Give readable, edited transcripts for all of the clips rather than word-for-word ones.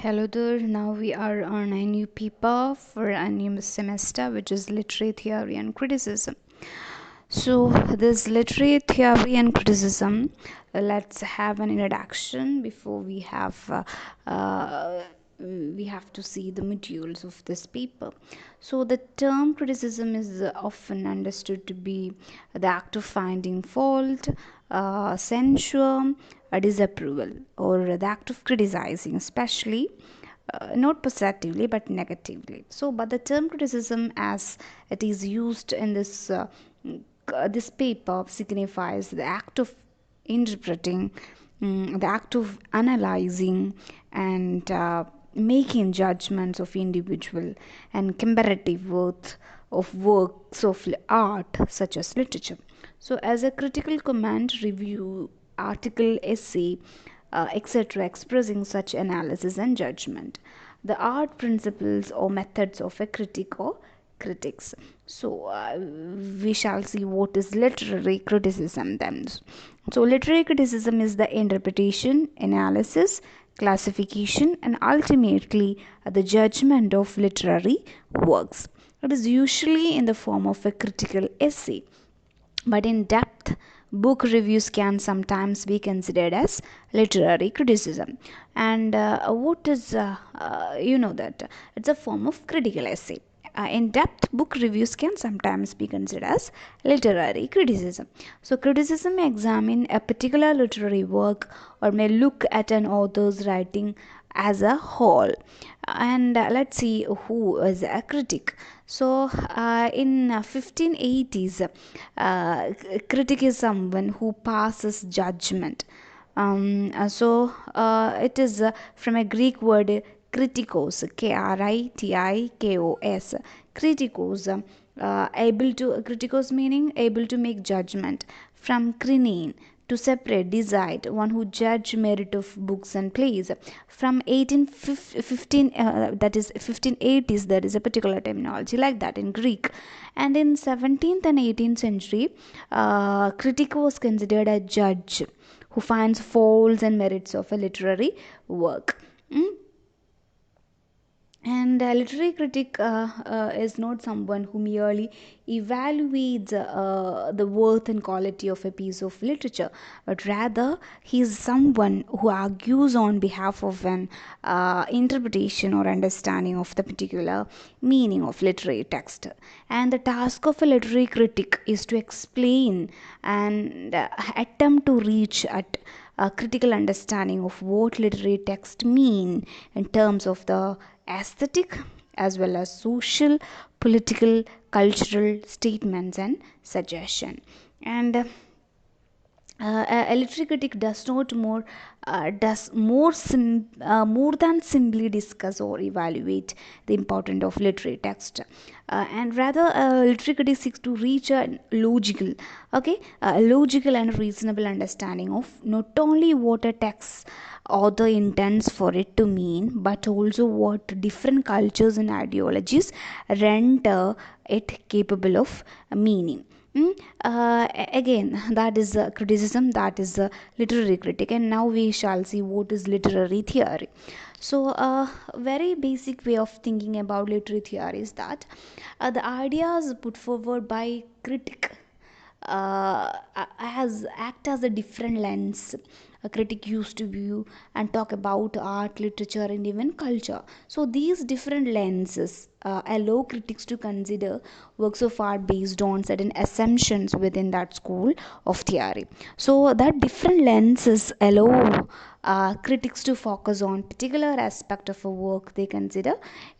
Hello there. Now we are on a new paper for a new semester, which is literary theory and criticism. So, this literary theory and criticism, let's have an introduction before we have to see the materials of this paper. So, the term criticism is often understood to be the act of finding fault, censure, disapproval, or the act of criticizing, especially not positively but negatively. So, but the term criticism, as it is used in this paper, signifies the act of interpreting, the act of analyzing, and making judgments of individual and comparative worth of works of art such as literature. So, as a critical comment, review, article, essay, etc., expressing such analysis and judgment. The art principles or methods of a critic or critics. So, we shall see what is literary criticism then. So, literary criticism is the interpretation, analysis, classification, and ultimately the judgment of literary works. It is usually in the form of a critical essay, but in depth book reviews can sometimes be considered as literary criticism. And what is you know that it's a form of critical essay. In depth book reviews can sometimes be considered as literary criticism. So criticism may examine a particular literary work or may look at an author's writing as a whole. And let's see who is a critic. So in 1580s, critic is someone who passes judgment. It is from a Greek word kritikos, kritikos, kritikos, able to kritikos meaning able to make judgment, from krinein, to separate, decide, one who judge merit of books and plays. From 1815, that is 1580s, there is a particular terminology like that in Greek. And in 17th and 18th century, critic was considered a judge who finds faults and merits of a literary work. And a literary critic is not someone who merely evaluates the worth and quality of a piece of literature, but rather he is someone who argues on behalf of an interpretation or understanding of the particular meaning of literary text. And the task of a literary critic is to explain and attempt to reach at a critical understanding of what literary text mean in terms of the aesthetic as well as social, political, cultural statements and suggestion. And a literary critic does not more does more than simply discuss or evaluate the importance of literary text, and rather a literary critic seeks to reach a logical and reasonable understanding of not only what a text author intends for it to mean, but also what different cultures and ideologies render it capable of meaning. Again, that is criticism, that is literary critic. And now we shall see what is literary theory. So, a very basic way of thinking about literary theory is that the ideas put forward by critic has act as a different lens a critic used to view and talk about art, literature, and even culture. So these different lenses allow critics to consider works of art based on certain assumptions within that school of theory. So that different lenses allow critics to focus on particular aspect of a work they consider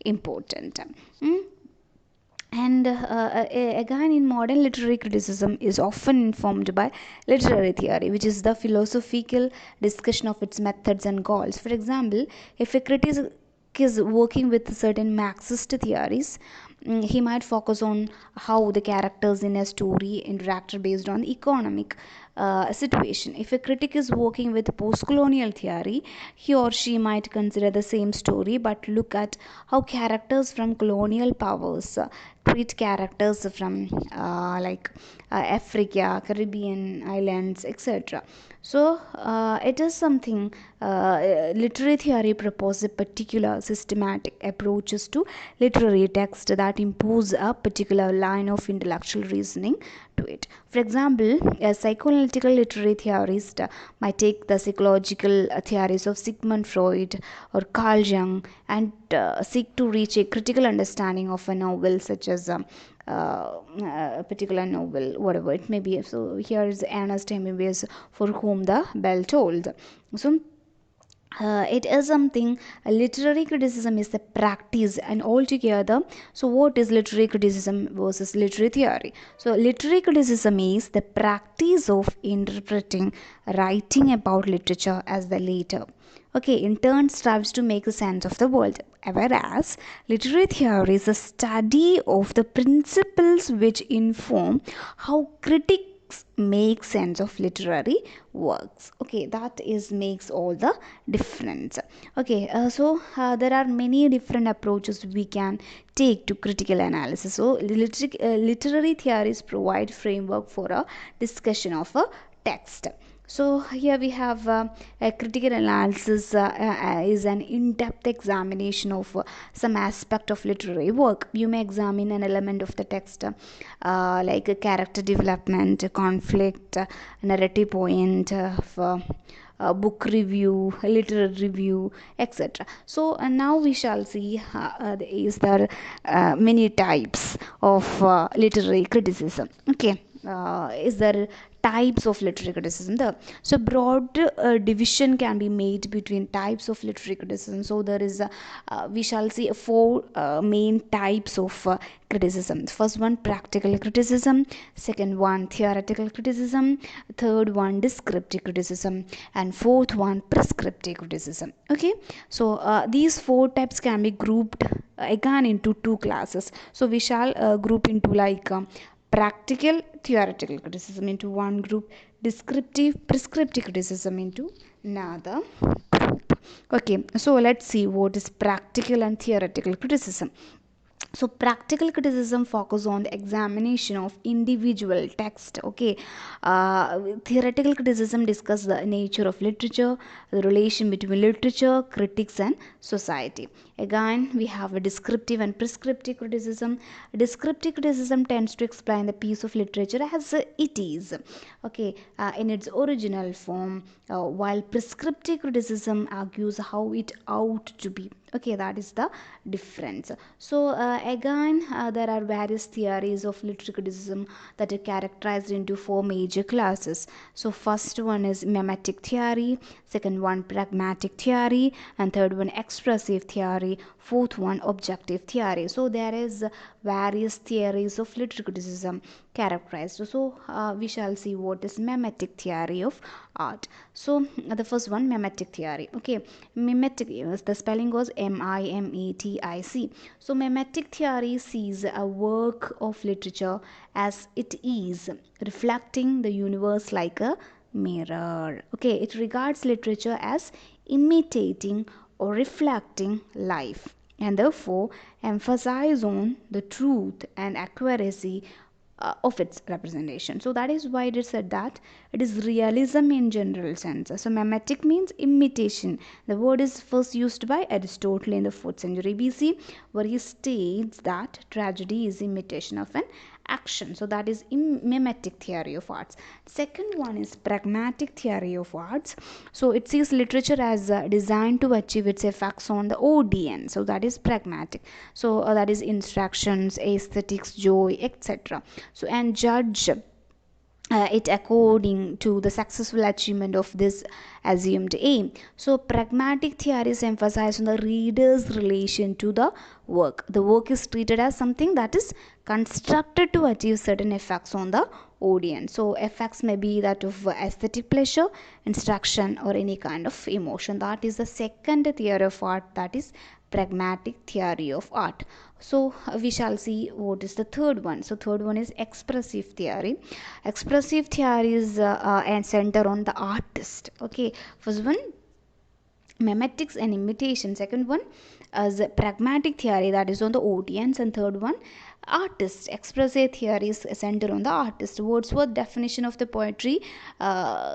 important. Mm? And again, in modern literary criticism is often informed by literary theory, which is the philosophical discussion of its methods and goals. For example, if a critic is working with certain Marxist theories, He might focus on how the characters in a story interact based on the economic situation. If a critic is working with post-colonial theory, he or she might consider the same story but look at how characters from colonial powers treat characters from Africa, Caribbean islands, etc. So it is something literary theory proposes particular systematic approaches to literary text that impose a particular line of intellectual reasoning to it. For example, a psychoanalytical literary theorist might take the psychological theories of Sigmund Freud or Carl Jung and seek to reach a critical understanding of a novel, such as a particular novel, whatever it may be. So here is Ernest Hemingway's For Whom the Bell Tolled. So it is something, literary criticism is the practice and altogether. So what is literary criticism versus literary theory? So literary criticism is the practice of interpreting writing about literature as the later, okay, in turn strives to make sense of the world, whereas literary theory is a study of the principles which inform how critics make sense of literary works. Okay, that is makes all the difference. Okay, there are many different approaches we can take to critical analysis. So literary theories provide framework for a discussion of a text. So here we have a critical analysis is an in-depth examination of some aspect of literary work. You may examine an element of the text, like a character development, conflict, narrative point, book review, literary review, etc. So now we shall see is there many types of literary criticism. Okay, is there types of literary criticism there? So broad division can be made between types of literary criticism. So there is we shall see four main types of criticism. First one, practical criticism. Second one, theoretical criticism. Third one, descriptive criticism. And fourth one, prescriptive criticism. Okay, so these four types can be grouped again into two classes. So we shall group into like practical theoretical criticism into one group, descriptive prescriptive criticism into another group. Okay, so let's see what is practical and theoretical criticism. So practical criticism focus on the examination of individual text. Okay, theoretical criticism discuss the nature of literature, the relation between literature, critics, and society. Again, we have a descriptive and prescriptive criticism. Descriptive criticism tends to explain the piece of literature as it is, okay, in its original form, while prescriptive criticism argues how it ought to be. Okay, that is the difference. So again, there are various theories of literary criticism that are characterized into four major classes. So first one is mimetic theory, second one pragmatic theory, and third one expressive theory, fourth one objective theory. So there is various theories of literary criticism characterized. So we shall see what is mimetic theory of art. So the first one, mimetic theory. Okay, mimetic, the spelling was mimetic. So mimetic theory sees a work of literature as it is, reflecting the universe like a mirror. Okay, it regards literature as imitating or reflecting life, and therefore emphasize on the truth and accuracy of its representation. So that is why it is said that it is realism in general sense. So mimetic means imitation. The word is first used by Aristotle in the 4th century BC, where he states that tragedy is imitation of an action. So that is mimetic theory of arts. Second one is pragmatic theory of arts. So it sees literature as designed to achieve its effects on the audience. So that is pragmatic. So that is instructions, aesthetics, joy, etc. So and judge it according to the successful achievement of this assumed aim. So pragmatic theories emphasize on the reader's relation to the work. The work is treated as something that is constructed to achieve certain effects on the audience. So effects may be that of aesthetic pleasure, instruction, or any kind of emotion. That is the second theory of art, that is pragmatic theory of art. So we shall see what is the third one. So third one is expressive theory. Expressive theory is and center on the artist. Okay, first one memetics and imitation, second one as pragmatic theory, that is on the audience, and third one artist. Expressive theory is centered on the artist. Wordsworth definition of the poetry,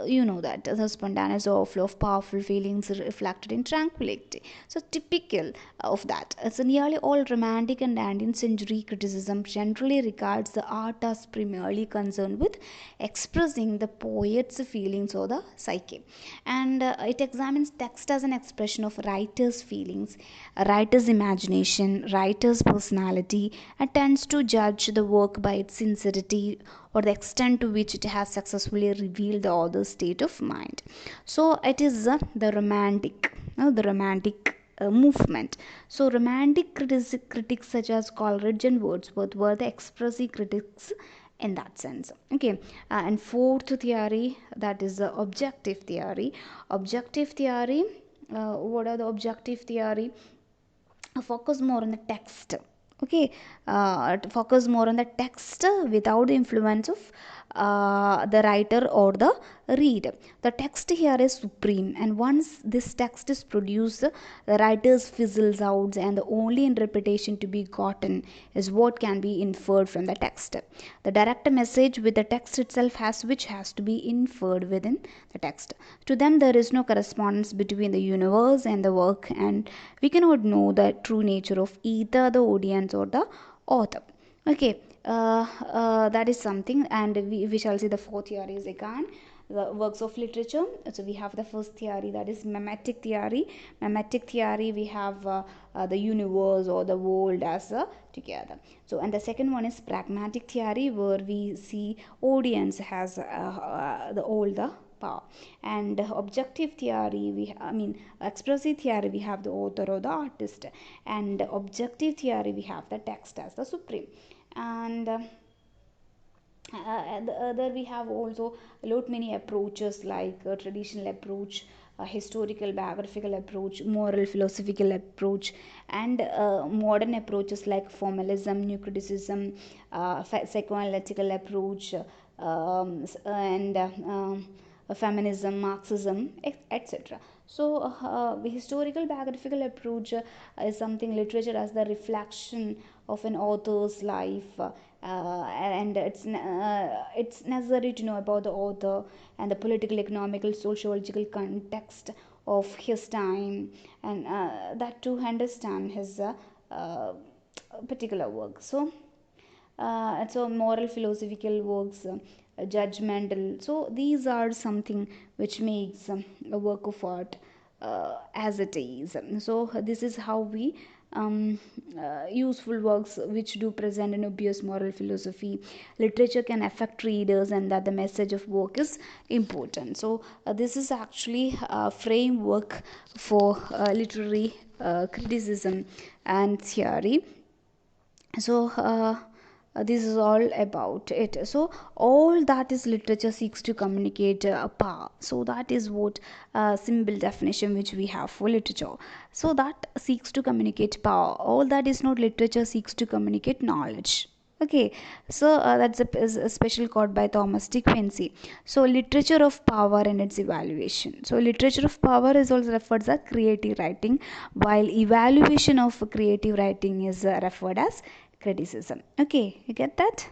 you know that the spontaneous overflow of powerful feelings reflected in tranquility. So typical of that, so nearly all romantic and 19th century criticism generally regards the art as primarily concerned with expressing the poet's feelings or the psyche, and it examines text as an expression of writer's feelings, a writer's imagination, writer's personality, and tends to judge the work by its sincerity or the extent to which it has successfully revealed the author's state of mind. So it is the romantic movement. So romantic critics such as Coleridge and Wordsworth were the expressive critics in that sense. Okay, and fourth theory, that is the objective theory. Objective theory, what are the objective theory? Focus more on the text. Okay, focus more on the text without the influence of the writer or the reader. The text here is supreme, and once this text is produced, the writer's fizzles out, and the only interpretation to be gotten is what can be inferred from the text. The direct message with the text itself has which has to be inferred within the text. To them there is no correspondence between the universe and the work, and we cannot know the true nature of either the audience or the author. Okay, that is something, and we shall see the fourth theory is again the works of literature. So we have the first theory, that is mimetic theory. Mimetic theory, we have the universe or the world as together. So, and the second one is pragmatic theory, where we see audience has the all the power. And objective theory, expressive theory, we have the author or the artist, and objective theory, we have the text as the supreme. And the other, we have also a lot many approaches like traditional approach, historical biographical approach, moral philosophical approach, and modern approaches like formalism, new criticism, psychoanalytical approach, and feminism, Marxism, etc. So, the historical biographical approach is something literature as the reflection of an author's life, and it's necessary to know about the author and the political, economical, sociological context of his time, and that to understand his particular work. So, so moral philosophical works, judgmental, so these are something which makes a work of art as it is. So this is how we useful works which do present an obvious moral philosophy, literature can affect readers, and that the message of work is important. So this is actually a framework for literary criticism and theory. So this is all about it. So all that is literature seeks to communicate power. So that is what simple definition which we have for literature. So that seeks to communicate power. All that is not literature seeks to communicate knowledge. Okay, so that's is a special quote by Thomas de Quincey. So literature of power and its evaluation. So literature of power is also referred as creative writing, while evaluation of creative writing is referred as criticism. Okay, you get that?